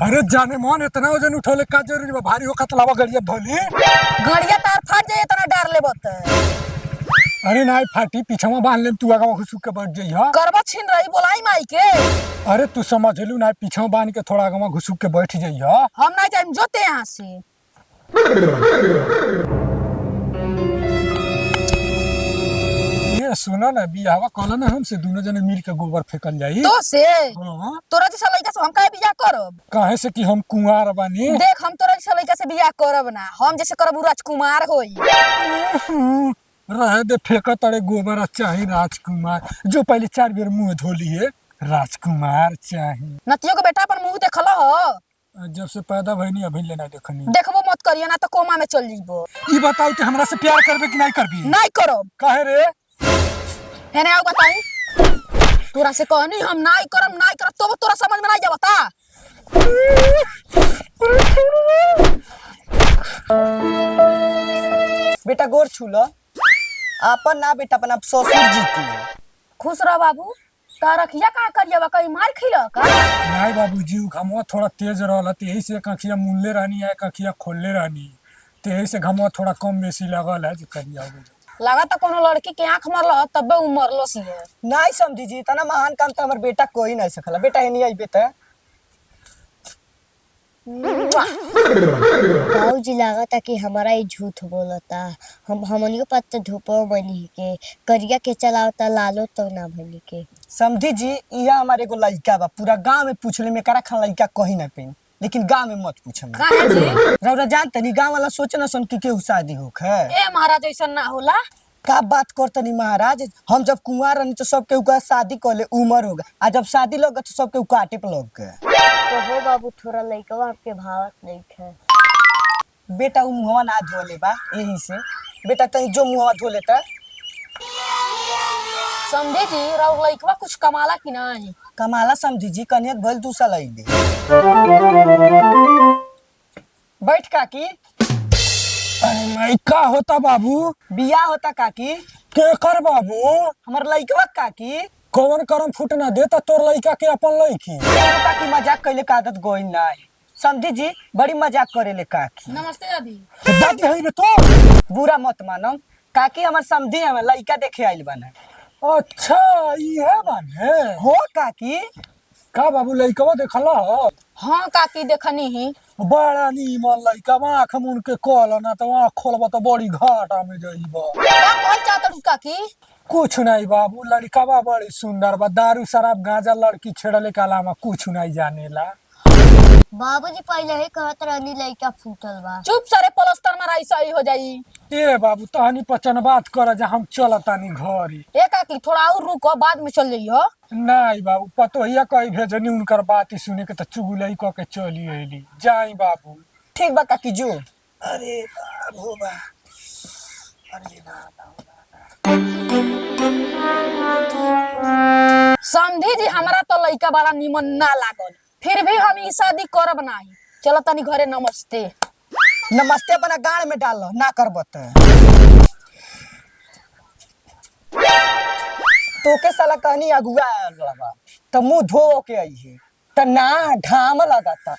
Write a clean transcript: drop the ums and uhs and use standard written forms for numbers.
अरे जाने मन इतना वजन उठौले का जरूरी बा? भारी होखत लावा गड़िया धोली। गड़िया तार फट जाए तना डर ले बत अरे नाई फाटी पीछवा बांध लेम तू आगा घुसुक के बैठ जइहा। करबा छिन रही बोलाई माई के अरे तू समझलू नाई पीछवा बांध के थोड़ा आगा घुसुक के बैठ जइहा। हम नहीं जाइम जोते यहाँ से। ये सुनो ना बियाहवा कहला ना हमसे दोनों जने मिल के गोबर फेकल जाई। तो से हाँ, तोरा जैसा लड़का से हम काहे बियाह करब? काहे से कि हम कुंवार बानी। देख हम तोरा जैसा लड़का से बियाह करब ना, हम जैसे करब उ राजकुमार होई। रहे दे फेंका तड़े गोबर चाही राजकुमार। जो पहले 4 बेर मुंह धो लिए राजकुमार चाही। नतियो के बेटा अपन मुंह देखल हो? जब से पैदा भइनी अभी ले नहीं देखनी। देखबो मत करियो ना तो कोमा में चल जीबो। ई बताओ कि हमरा से प्यार करबे कि नहीं करबी? नहीं करब। काहे रे? हेने आओ बताई। तोरा से कहनी हम नहीं करब तो तोरा समझ में नहीं जावता। बेटा गोर छूलो अपन ना बेटा अपन ससुर जी की। खुश रह बाबू। तारखिया का करिया कहीं मार खिला का? नहीं बाबूजी घमवा थोड़ा तेज रहला त यही से कखिया मुनले रहनी है कखिया खोलले रहनी त यही से घमवा थोड़ा कम बेसी लगल है जे करिया हो गई। लगा तो कोनो लड़की के आंख मरल तबे उ मरलो सी है। नहीं समझी जी इतना महान काम तो हमर बेटा कोई नहीं सकला। बेटा है नहीं आई बेटा बाबूजी लागता कि हमारा ही झूठ बोलता। हमनी को पत्ते धूपो बनी के करिया के चलावता लालो तो ना बनी के। समझी जी यह हमारे एगो लड़का बा पूरा गांव में पूछले में करा खान लड़का कहीं ना पे लेकिन गांव में मत पूछ। काहे जी? रौरा जानते नहीं गांव वाला सोचे ना सन कि केहू शादी होख है। ए महाराज ऐसा ना होला। का बात करते नहीं महाराज हम जब कुंवार रहनी तो सब केहू का शादी कर ले उम्र होगा आ जब शादी लग तो सब केहू काटे पे लग गए। तो हो बाबू थोड़ा लइकवा आपके भावत नहीं है। बेटा उ मुहवा ना धोले बा यही से बेटा तनी जो मुहवा धो लेता। समझे जी राव लइकवा कुछ कमाला कि नहीं? कमाला समझी जी कन्या भल 2 साल अइले। बैठ काकी। अरे नहीं का होता बाबू? बियाह होता काकी। के कर बाबू? हमर लइकवा काकी। कौन करम फूट ना देता तोर लइका के अपन लइकी। काकी मजाक कैले का आदत गोई नहीं समझी जी बड़ी मजाक करेले काकी। नमस्ते दादी। दादी है रे तो? बुरा मत मानो काकी हमर समझी हमें लइका देखे आइल बने। अच्छा ये बाने हो काकी। का बाबू लइकवा देखला हो? हाँ काकी देखनी ही। बड़ा नीमन लइका आँख मुन के कहला ना तो आँख खोलबा तो बड़ी घाटा में जाइबा। का कहल चाहत तू काकी? कुछ नहीं बाबू लड़का बा बड़ी सुंदर बा दारू शराब गांजा लड़की छेड़ले के अलावा कुछ नहीं जानेला। बाबूजी पहले ही कहत रहनी लइका फूटल बा। चुप सारे पलस्तर में रही सही हो जाई। ए बाबू तहनी पचन बात कर जा हम चलतानी घरी। ए काकी थोड़ा और रुको बाद में चल जाइयो। नहीं बाबू पतोहिया कही भेजनी उनकर बात ही सुने के तो चुगलई क के चली अइली। जाई बाबू। ठीक बा काकी जो। अरे बाबू बा अरे ना समझी जी हमरा तो लइका बड़ा निमन ना लागल फिर भी हम ई शादी करब नहीं। चलो तनी घरे नमस्ते। नमस्ते अपना गाड़ में डालो ना करबत तोके साला कहनी अगुआ आयल बा तो मुंह धो के आई है त ना घाम लगाता।